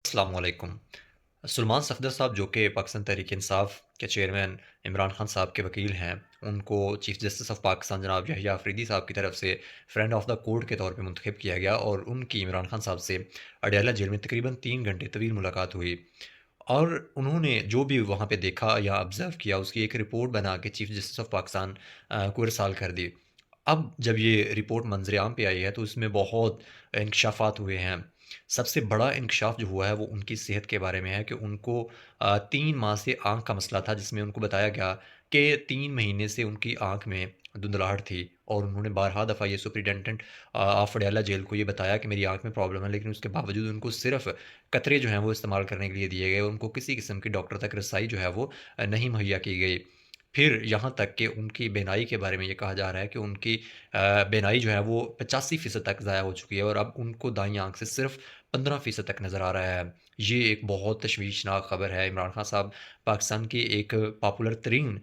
अस्सलाम वालेकुम। सलमान सफ़दर साहब जो कि पाकिस्तान तहरीक इंसाफ़ के चेयरमैन इमरान खान साहब के वकील हैं, उनको चीफ़ जस्टिस ऑफ़ पाकिस्तान जनाब यहया अफरीदी साहब की तरफ से फ्रेंड ऑफ़ द कोर्ट के तौर पे मुंतखब किया गया और उनकी इमरान खान साहब से अडयाला जेल में तकरीबन 3 घंटे तवील मुलाकात हुई। और उन्होंने जो भी वहाँ पे देखा या ऑब्ज़र्व किया उसकी एक रिपोर्ट बना के चीफ़ जस्टिस ऑफ़ पाकिस्तान को इरसाल कर दी। अब जब ये रिपोर्ट मंज़र आम पे आई है तो इसमें बहुत इंकशाफ़ात हुए हैं। सबसे बड़ा इंकशाफ़ जो हुआ है वो उनकी सेहत के बारे में है कि उनको 3 माह से आँख का मसला था, जिसमें उनको बताया गया कि 3 महीने से उनकी आँख में धुंधलाहट थी और उन्होंने बारहा दफ़ा ये सुपरिटेंडेंट ऑफ अडयाला जेल को ये बताया कि मेरी आँख में प्रॉब्लम है, लेकिन उसके बावजूद उनको सिर्फ़ कतरे जो हैं वो इस्तेमाल करने के लिए दिए गए। उनको किसी किस्म की डॉक्टर तक रसाई जो है वो नहीं मुहैया की गई। फिर यहाँ तक कि उनकी बीनाई के बारे में ये कहा जा रहा है कि उनकी बीनाई जो है वो 85% तक ज़ाया हो चुकी है और अब उनको दाईं आँख से सिर्फ़ 15% तक नज़र आ रहा है। ये एक बहुत तशवीशनाक ख़बर है। इमरान खान साहब पाकिस्तान के एक पॉपुलर तरीन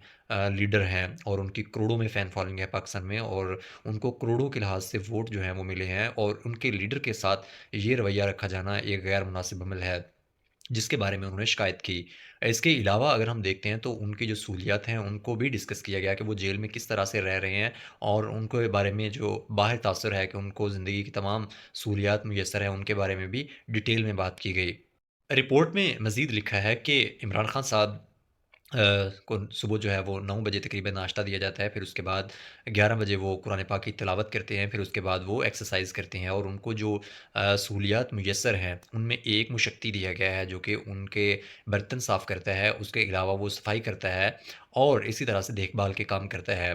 लीडर हैं और उनकी करोड़ों में फ़ैन फ़ॉलोइंग है पाकिस्तान में और उनको करोड़ों के लिहाज़ से वोट जो हैं वो मिले हैं और उनके लीडर के साथ ये रवैया रखा जाना एक गैर मुनासिब अमल है। जिसके बारे में उन्होंने शिकायत की। इसके अलावा अगर हम देखते हैं तो उनकी जो सहूलियत हैं उनको भी डिस्कस किया गया कि वो जेल में किस तरह से रह रहे हैं और उनके बारे में जो बाहर तासुर है कि उनको ज़िंदगी की तमाम सहूलियत मुयस्सर हैं, उनके बारे में भी डिटेल में बात की गई। रिपोर्ट में मज़ीद लिखा है कि इमरान खान साहब को सुबह जो है वो 9 बजे तकरीबन नाश्ता दिया जाता है, फिर उसके बाद 11 बजे वो कुरान पाक की तिलावत करते हैं, फिर उसके बाद वो एक्सरसाइज़ करते हैं और उनको जो सहूलियत मुयस्सर हैं, उनमें एक मुशक्की दिया गया है जो कि उनके बर्तन साफ़ करता है, उसके अलावा वो सफाई करता है और इसी तरह से देखभाल के काम करता है।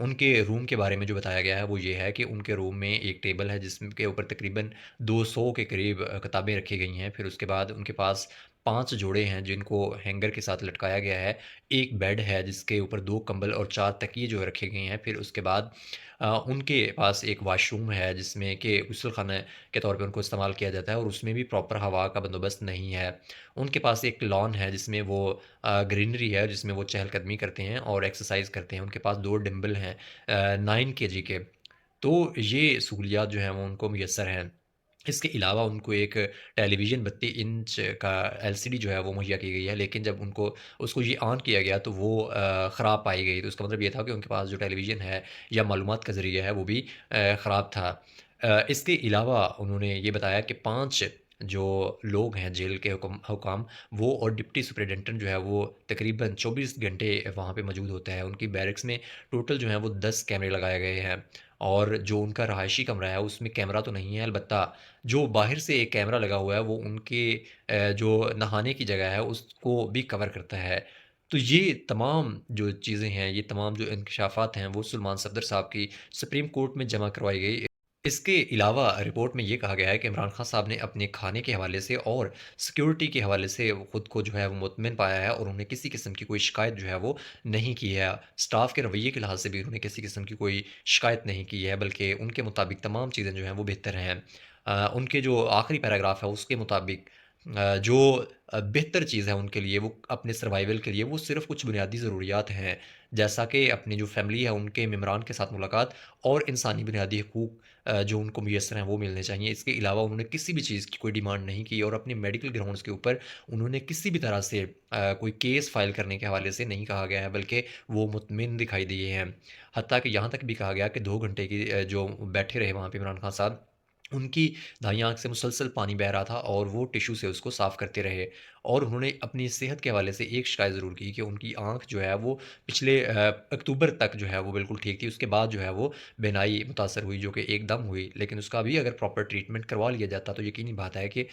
उनके रूम के बारे में जो बताया गया है वो ये है कि उनके रूम में एक टेबल है जिसके ऊपर तकरीबन 200 के करीब किताबें रखी गई हैं, फिर उसके बाद उनके पास 5 जोड़े हैं जिनको हैंगर के साथ लटकाया गया है। एक बेड है जिसके ऊपर 2 कंबल और 4 तकिए जो रखे गए हैं। फिर उसके बाद उनके पास एक वॉशरूम है जिसमें कि गुस्लख़ाना के तौर पे उनको इस्तेमाल किया जाता है और उसमें भी प्रॉपर हवा का बंदोबस्त नहीं है। उनके पास एक लॉन है जिसमें वो ग्रीनरी है जिसमें वो चहलकदमी करते हैं और एक्सरसाइज़ करते हैं। उनके पास 2 डंबल हैं 9 केजी के। तो ये सहूलियात जो हैं वो उनको मुयस्सर हैं। इसके अलावा उनको एक टेलीविज़न 32 इंच का एलसीडी जो है वो मुहैया की गई है, लेकिन जब उनको उसको ये ऑन किया गया तो वो ख़राब पाई गई। तो इसका मतलब ये था कि उनके पास जो टेलीविज़न है या मालूमात का ज़रिया है वो भी ख़राब था। इसके अलावा उन्होंने ये बताया कि 5 जो लोग हैं जेल के हुकाम वो और डिप्टी सुपरिटेंडेंट जो है वो तकरीबन 24 घंटे वहाँ पे मौजूद होता है। उनकी बैरक्स में टोटल जो है वो 10 कैमरे लगाए गए हैं और जो उनका रहायशी कमरा है उसमें कैमरा तो नहीं है, अलबत्ता जो बाहर से एक कैमरा लगा हुआ है वो उनके जो नहाने की जगह है उसको भी कवर करता है। तो ये तमाम जो चीज़ें हैं, ये तमाम जो इंकशाफ़ात हैं वो सलमान सफ़दर साहब की सुप्रीम कोर्ट में जमा करवाई गई। इसके अलावा रिपोर्ट में ये कहा गया है कि इमरान खान साहब ने अपने खाने के हवाले से और सिक्योरिटी के हवाले से खुद को जो है वो मुतमिन पाया है और उन्हें किसी किस्म की कोई शिकायत जो है वो नहीं की है। स्टाफ के रवैये के लिहाज से भी उन्होंने किसी किस्म की कोई शिकायत नहीं की है, बल्कि उनके मुताबिक तमाम चीज़ें जो हैं वो बेहतर हैं। उनके जो आखिरी पैराग्राफ है उसके मुताबिक जो बेहतर चीज़ है उनके लिए वो अपने सर्वाइवल के लिए वो सिर्फ़ कुछ बुनियादी ज़रूरियात हैं, जैसा कि अपनी जो फ़ैमिली है उनके मेंबरान के साथ मुलाकात और इंसानी बुनियादी हकूक़ जो उनको मुयस्सर हैं वो मिलने चाहिए। इसके अलावा उन्होंने किसी भी चीज़ की कोई डिमांड नहीं की और अपने मेडिकल ग्राउंड्स के ऊपर उन्होंने किसी भी तरह से कोई केस फ़ाइल करने के हवाले से नहीं कहा गया है, बल्कि वो मुतमिन दिखाई दिए हैं। हत्ता कि यहाँ तक भी कहा गया कि 2 घंटे की जो बैठे रहे वहाँ पे इमरान खान साहब, उनकी दाईं आँख से मुसलसल पानी बह रहा था और वो टिश्यू से उसको साफ़ करते रहे और उन्होंने अपनी सेहत के हवाले से एक शिकायत ज़रूर की कि उनकी आँख जो है वो पिछले अक्टूबर तक जो है वो बिल्कुल ठीक थी। उसके बाद जो है वो बीनाई मुतासर हुई जो कि एकदम हुई, लेकिन उसका भी अगर प्रॉपर ट्रीटमेंट करवा लिया जाता तो यकीनी बात है कि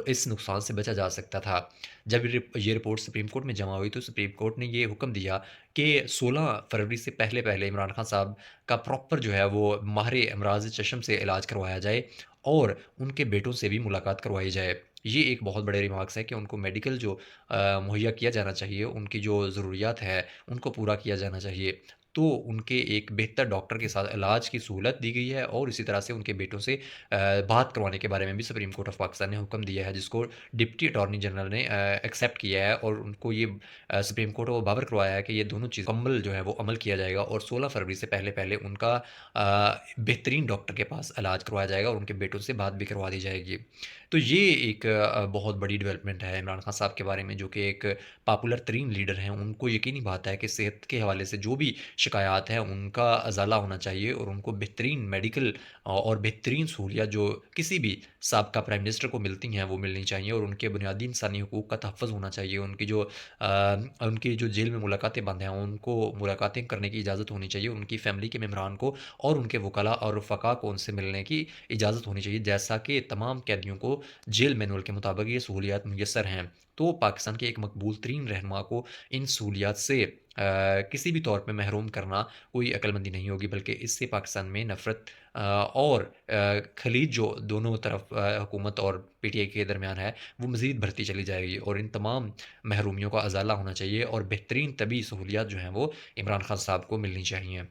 इस नुकसान से बचा जा सकता था। जब ये रिपोर्ट सुप्रीम कोर्ट में जमा हुई तो सुप्रीम कोर्ट ने ये हुक्म दिया कि 16 फरवरी से पहले-पहले इमरान खान साहब का प्रॉपर जो है वो माहिर अमराज़ चश्म से इलाज करवाया जाए और उनके बेटों से भी मुलाकात करवाई जाए। ये एक बहुत बड़े रिमार्क्स है कि उनको मेडिकल जो मुहैया किया जाना चाहिए, उनकी जो ज़रूरियात है, उनको पूरा किया जाना चाहिए। तो उनके एक बेहतर डॉक्टर के साथ इलाज की सहूलत दी गई है और इसी तरह से उनके बेटों से बात करवाने के बारे में भी सुप्रीम कोर्ट ऑफ पाकिस्तान ने हुक्म दिया है, जिसको डिप्टी अटॉर्नी जनरल ने एक्सेप्ट किया है और उनको ये सुप्रीम कोर्ट को बावर करवाया है कि ये दोनों चीज़ मुकम्मल जो है वो अमल किया जाएगा और 16 फरवरी से पहले उनका बेहतरीन डॉक्टर के पास इलाज करवाया जाएगा और उनके बेटों से बात भी करवा दी जाएगी। तो ये एक बहुत बड़ी डेवलपमेंट है इमरान खान साहब के बारे में, जो कि एक पॉपुलर तरीन लीडर हैं। उनको यकीनी बात है कि सेहत के हवाले से जो भी शिकायत है उनका अजाला होना चाहिए और उनको बेहतरीन मेडिकल और बेहतरीन सहूलियत जो किसी भी साबका प्राइम मिनिस्टर को मिलती हैं वो मिलनी चाहिए और उनके बुनियादी इंसानी हकूक़ का तहफ़्फ़ुज़ होना चाहिए। उनकी जो जेल में मुलाकातें बंद हैं उनको मुलाकातें करने की इजाज़त होनी चाहिए। उनकी फ़ैमिली के मेम्बरान को और उनके वकला और रफ़क़ा को उनसे मिलने की इजाज़त होनी चाहिए, जैसा कि तमाम कैदियों को जेल मैनुअल के मुताबिक ये सहूलियात मुयस्सर हैं। तो पाकिस्तान के एक मकबूल तरीन रहनुमा को इन सहूलियात से किसी भी तौर पे महरूम करना कोई अक्लमंदी नहीं होगी, बल्कि इससे पाकिस्तान में नफ़रत और खलीज जो दोनों तरफ हुकूमत और पीटीआई के दरमियान है, वो मज़ीद बढ़ती चली जाएगी और इन तमाम महरूमियों का अज़ाला होना चाहिए और बेहतरीन तबी सहूलियात जो हैं वो इमरान खान साहब को मिलनी चाहिए।